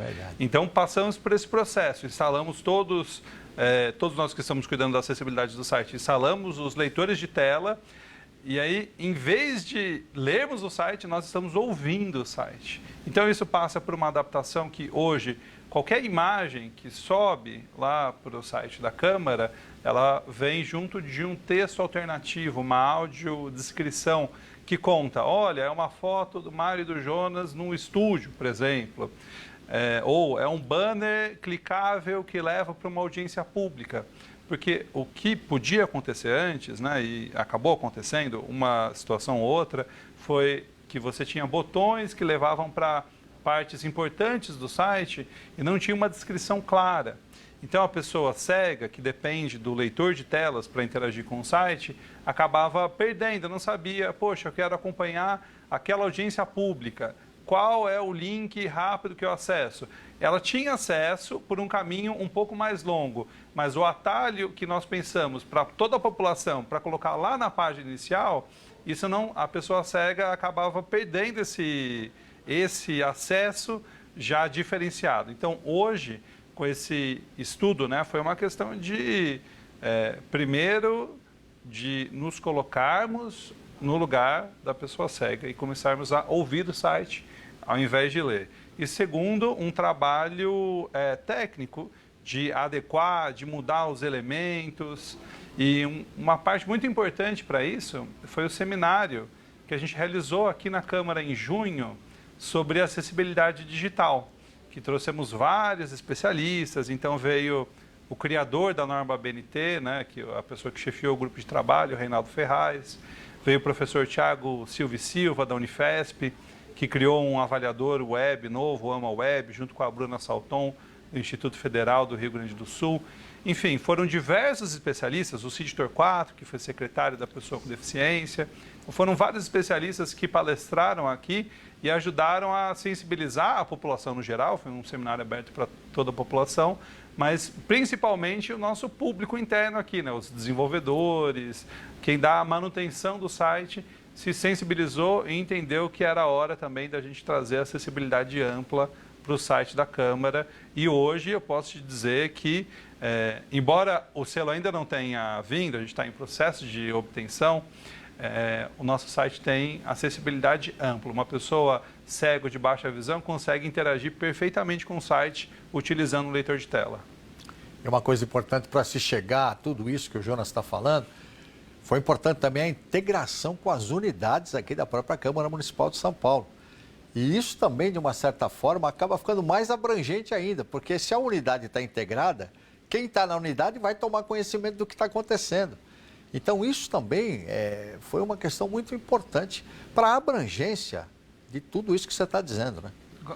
Verdade. Então, passamos por esse processo, instalamos todos nós que estamos cuidando da acessibilidade do site, instalamos os leitores de tela e aí, em vez de lermos o site, nós estamos ouvindo o site. Então, isso passa por uma adaptação que hoje, qualquer imagem que sobe lá para o site da Câmara, ela vem junto de um texto alternativo, uma audiodescrição que conta, olha, é uma foto do Mário e do Jonas num estúdio, por exemplo. Ou é um banner clicável que leva para uma audiência pública. Porque o que podia acontecer antes, né, e acabou acontecendo, uma situação ou outra, foi que você tinha botões que levavam para partes importantes do site e não tinha uma descrição clara. Então, a pessoa cega, que depende do leitor de telas para interagir com o site, acabava perdendo, não sabia, poxa, eu quero acompanhar aquela audiência pública. Qual é o link rápido que eu acesso? Ela tinha acesso por um caminho um pouco mais longo, mas o atalho que nós pensamos para toda a população, para colocar lá na página inicial, isso não, a pessoa cega acabava perdendo esse acesso já diferenciado. Então, hoje, com esse estudo, né, foi uma questão de, primeiro, de nos colocarmos no lugar da pessoa cega e começarmos a ouvir o site ao invés de ler. E segundo, um trabalho técnico de adequar, de mudar os elementos. E uma parte muito importante para isso foi o seminário que a gente realizou aqui na Câmara em junho sobre acessibilidade digital, que trouxemos vários especialistas. Então veio o criador da norma BNT, né, que a pessoa que chefiou o grupo de trabalho, o Reinaldo Ferraz, veio o professor Tiago Silva, da Unifesp, que criou um avaliador web novo, o AMA Web, junto com a Bruna Salton, do Instituto Federal do Rio Grande do Sul. Enfim, foram diversos especialistas, o Cid Torquato, que foi secretário da pessoa com deficiência. Foram vários especialistas que palestraram aqui e ajudaram a sensibilizar a população no geral. Foi um seminário aberto para toda a população, mas principalmente o nosso público interno aqui, né? Os desenvolvedores, quem dá a manutenção do site, se sensibilizou e entendeu que era hora também da gente trazer acessibilidade ampla para o site da Câmara. E hoje eu posso te dizer que, embora o selo ainda não tenha vindo, a gente está em processo de obtenção, o nosso site tem acessibilidade ampla. Uma pessoa cega de baixa visão consegue interagir perfeitamente com o site utilizando o leitor de tela. E uma coisa importante para se chegar a tudo isso que o Jonas está falando, foi importante também a integração com as unidades aqui da própria Câmara Municipal de São Paulo. E isso também, de uma certa forma, acaba ficando mais abrangente ainda, porque se a unidade está integrada, quem está na unidade vai tomar conhecimento do que está acontecendo. Então, isso também foi uma questão muito importante para a abrangência de tudo isso que você está dizendo, né?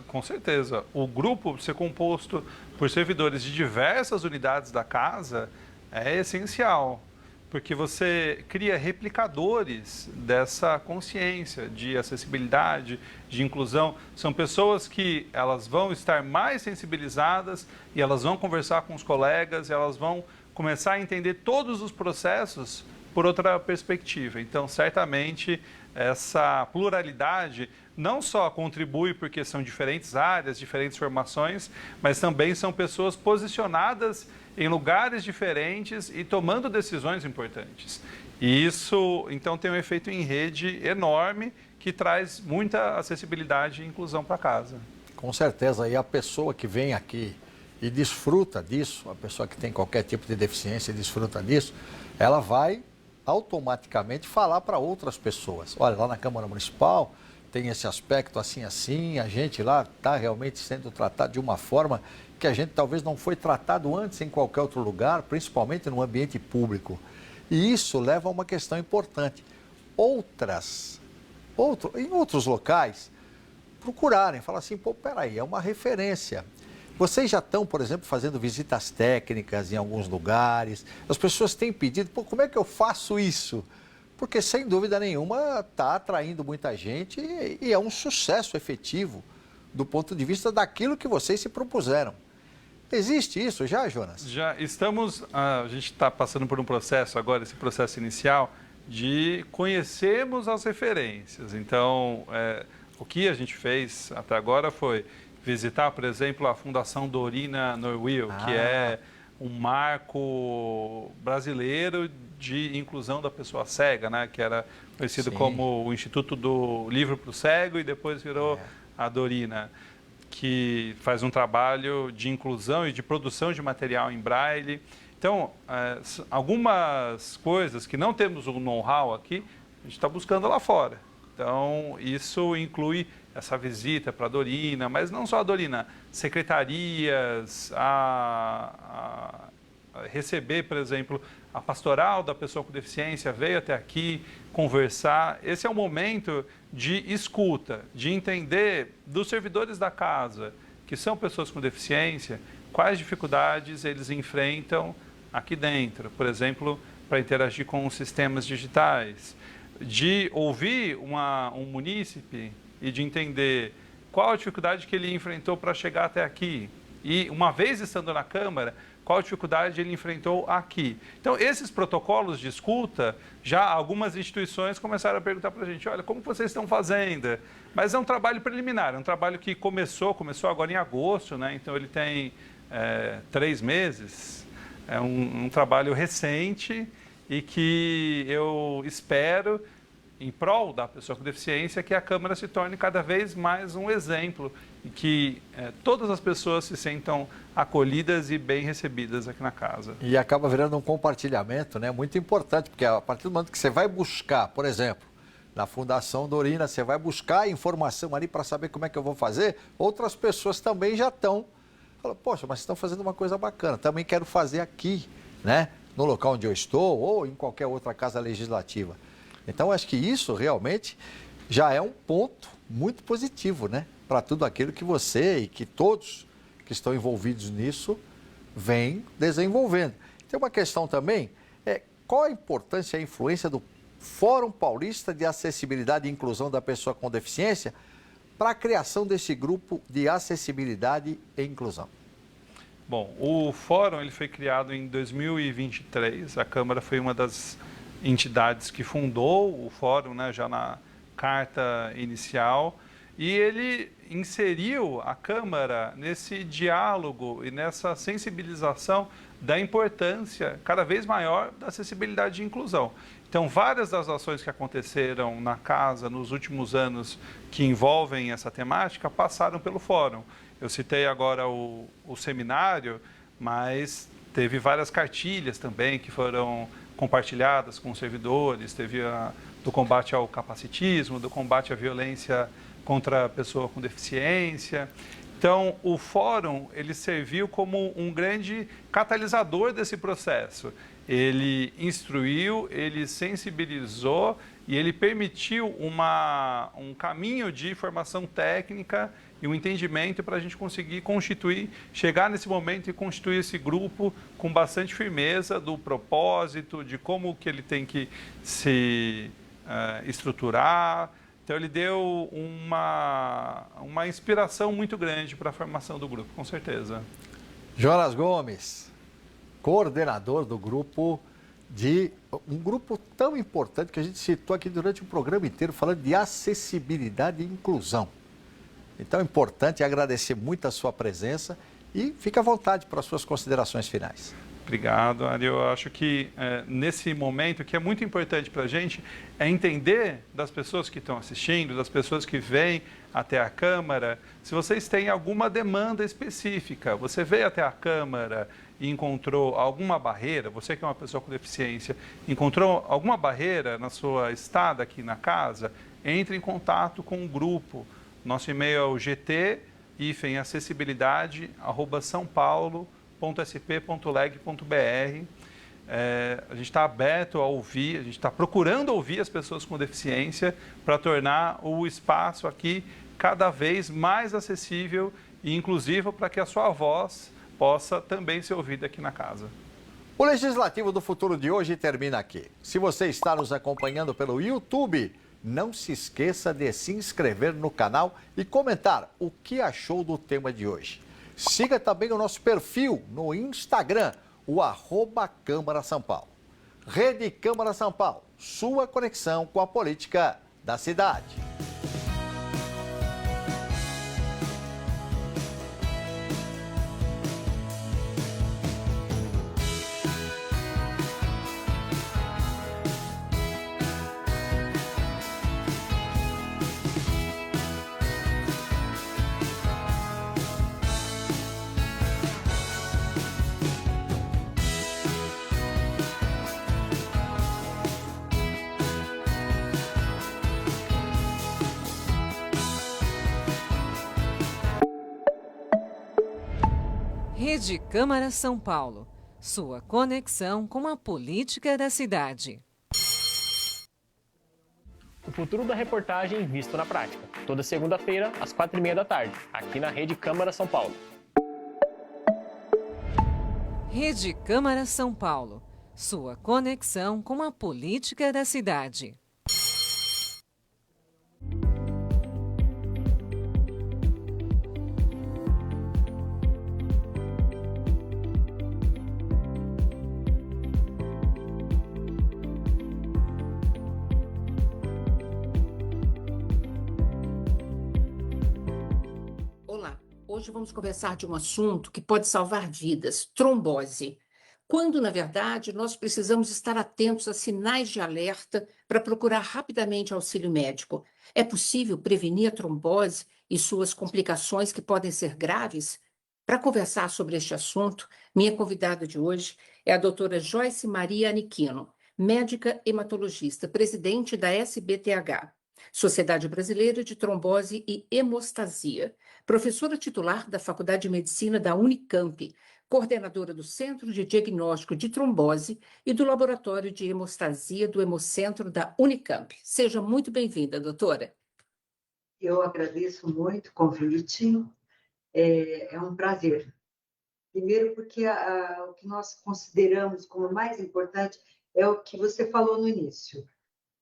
Com certeza. O grupo ser composto por servidores de diversas unidades da casa é essencial, porque você cria replicadores dessa consciência de acessibilidade, de inclusão. São pessoas que elas vão estar mais sensibilizadas e elas vão conversar com os colegas, e elas vão começar a entender todos os processos por outra perspectiva. Então, certamente, essa pluralidade não só contribui porque são diferentes áreas, diferentes formações, mas também são pessoas posicionadas em lugares diferentes e tomando decisões importantes. E isso, então, tem um efeito em rede enorme que traz muita acessibilidade e inclusão para casa. Com certeza. E a pessoa que vem aqui e desfruta disso, a pessoa que tem qualquer tipo de deficiência e desfruta disso, ela vai automaticamente falar para outras pessoas. Olha, lá na Câmara Municipal tem esse aspecto assim, assim, a gente lá está realmente sendo tratado de uma forma que a gente talvez não foi tratado antes em qualquer outro lugar, principalmente no ambiente público. E isso leva a uma questão importante. Em outros locais, procurarem, falar assim, pô, peraí, é uma referência. Vocês já estão, por exemplo, fazendo visitas técnicas em alguns lugares, as pessoas têm pedido, pô, como é que eu faço isso? Porque, sem dúvida nenhuma, está atraindo muita gente e é um sucesso efetivo do ponto de vista daquilo que vocês se propuseram. Existe isso já, Jonas? Já estamos, a gente está passando por um processo agora, esse processo inicial, de conhecermos as referências. Então, o que a gente fez até agora foi visitar, por exemplo, a Fundação Dorina Norwil, que é um marco brasileiro de inclusão da pessoa cega, né? Que era conhecido como o Instituto do Livro para o Cego e depois virou a Dorina, que faz um trabalho de inclusão e de produção de material em braille. Então, algumas coisas que não temos o know-how aqui, a gente está buscando lá fora. Então, isso inclui essa visita para a Dorina, mas não só a Dorina, secretarias, a receber, por exemplo, a pastoral da pessoa com deficiência veio até aqui conversar. Esse é um momento de escuta, de entender dos servidores da casa, que são pessoas com deficiência, quais dificuldades eles enfrentam aqui dentro, por exemplo, para interagir com os sistemas digitais, de ouvir um munícipe e de entender qual a dificuldade que ele enfrentou para chegar até aqui. E, uma vez estando na Câmara, qual a dificuldade ele enfrentou aqui. Então, esses protocolos de escuta, já algumas instituições começaram a perguntar para a gente, olha, como vocês estão fazendo? Mas é um trabalho preliminar, é um trabalho que começou agora em agosto, né? Então ele tem 3 meses, é um trabalho recente e que eu espero, em prol da pessoa com deficiência, que a Câmara se torne cada vez mais um exemplo e que todas as pessoas se sentam acolhidas e bem recebidas aqui na casa. E acaba virando um compartilhamento, né, muito importante, porque a partir do momento que você vai buscar, por exemplo, na Fundação Dorina, você vai buscar informação ali para saber como é que eu vou fazer, outras pessoas também já estão, falam, poxa, mas estão fazendo uma coisa bacana, também quero fazer aqui, né, no local onde eu estou ou em qualquer outra casa legislativa. Então, acho que isso realmente já é um ponto muito positivo, né? Para tudo aquilo que você e que todos que estão envolvidos nisso vêm desenvolvendo. Tem uma questão também, qual a importância e a influência do Fórum Paulista de Acessibilidade e Inclusão da Pessoa com Deficiência para a criação desse grupo de acessibilidade e inclusão? Bom, o Fórum ele foi criado em 2023, a Câmara foi uma das entidades que fundou o Fórum, né, já na carta inicial, e ele inseriu a Câmara nesse diálogo e nessa sensibilização da importância cada vez maior da acessibilidade e inclusão. Então, várias das ações que aconteceram na casa nos últimos anos que envolvem essa temática passaram pelo Fórum. Eu citei agora o seminário, mas teve várias cartilhas também que foram compartilhadas com os servidores, teve do combate ao capacitismo, do combate à violência contra a pessoa com deficiência. Então, o Fórum, ele serviu como um grande catalisador desse processo. Ele instruiu, ele sensibilizou e ele permitiu um caminho de formação técnica e um entendimento para a gente conseguir constituir, chegar nesse momento e constituir esse grupo com bastante firmeza do propósito, de como que ele tem que se estruturar. Então, ele deu uma inspiração muito grande para a formação do grupo, com certeza. Jonas Gomes, coordenador do grupo um grupo tão importante que a gente citou aqui durante o programa inteiro, falando de acessibilidade e inclusão. Então é importante agradecer muito a sua presença e fique à vontade para as suas considerações finais. Obrigado, Ari. Eu acho que nesse momento, o que é muito importante para a gente é entender das pessoas que estão assistindo, das pessoas que vêm até a Câmara, se vocês têm alguma demanda específica. Você veio até a Câmara e encontrou alguma barreira, você que é uma pessoa com deficiência, encontrou alguma barreira na sua estada aqui na casa, entre em contato com o grupo. Nosso e-mail é o gt-acessibilidade@saopaulo.sp.leg.br. A gente está aberto a ouvir, a gente está procurando ouvir as pessoas com deficiência para tornar o espaço aqui cada vez mais acessível e inclusivo para que a sua voz possa também ser ouvida aqui na casa. O Legislativo do Futuro de hoje termina aqui. Se você está nos acompanhando pelo YouTube, não se esqueça de se inscrever no canal e comentar o que achou do tema de hoje. Siga também o nosso perfil no Instagram, o @Câmara São Paulo. Rede Câmara São Paulo, sua conexão com a política da cidade. Rede Câmara São Paulo. Sua conexão com a política da cidade. O futuro da reportagem visto na prática. Toda segunda-feira, às 4h30 da tarde, aqui na Rede Câmara São Paulo. Rede Câmara São Paulo. Sua conexão com a política da cidade. Olá, hoje vamos conversar de um assunto que pode salvar vidas, trombose. Quando, na verdade, nós precisamos estar atentos a sinais de alerta para procurar rapidamente auxílio médico. É possível prevenir a trombose e suas complicações que podem ser graves? Para conversar sobre este assunto, minha convidada de hoje é a doutora Joyce Maria Aniquino, médica hematologista, presidente da SBTH, Sociedade Brasileira de Trombose e Hemostasia, professora titular da Faculdade de Medicina da Unicamp, coordenadora do Centro de Diagnóstico de Trombose e do Laboratório de Hemostasia do Hemocentro da Unicamp. Seja muito bem-vinda, doutora. Eu agradeço muito o convite, é um prazer. Primeiro porque o que nós consideramos como mais importante é o que você falou no início.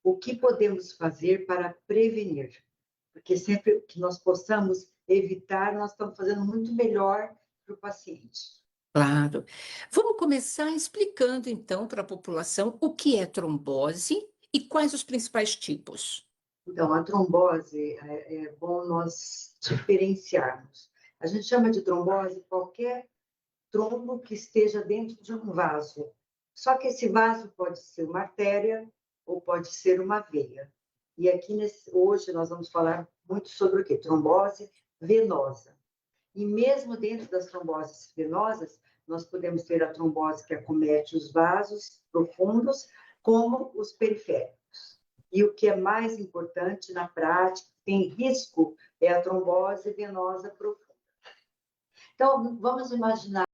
O que podemos fazer para prevenir? Porque sempre que nós possamos evitar, nós estamos fazendo muito melhor para o paciente. Claro. Vamos começar explicando, então, para a população o que é trombose e quais os principais tipos. Então, a trombose, é bom nós diferenciarmos. A gente chama de trombose qualquer trombo que esteja dentro de um vaso. Só que esse vaso pode ser uma artéria ou pode ser uma veia. E aqui, hoje, nós vamos falar muito sobre o quê? Trombose venosa. E mesmo dentro das tromboses venosas, nós podemos ter a trombose que acomete os vasos profundos, como os periféricos. E o que é mais importante na prática, tem risco, é a trombose venosa profunda. Então, vamos imaginar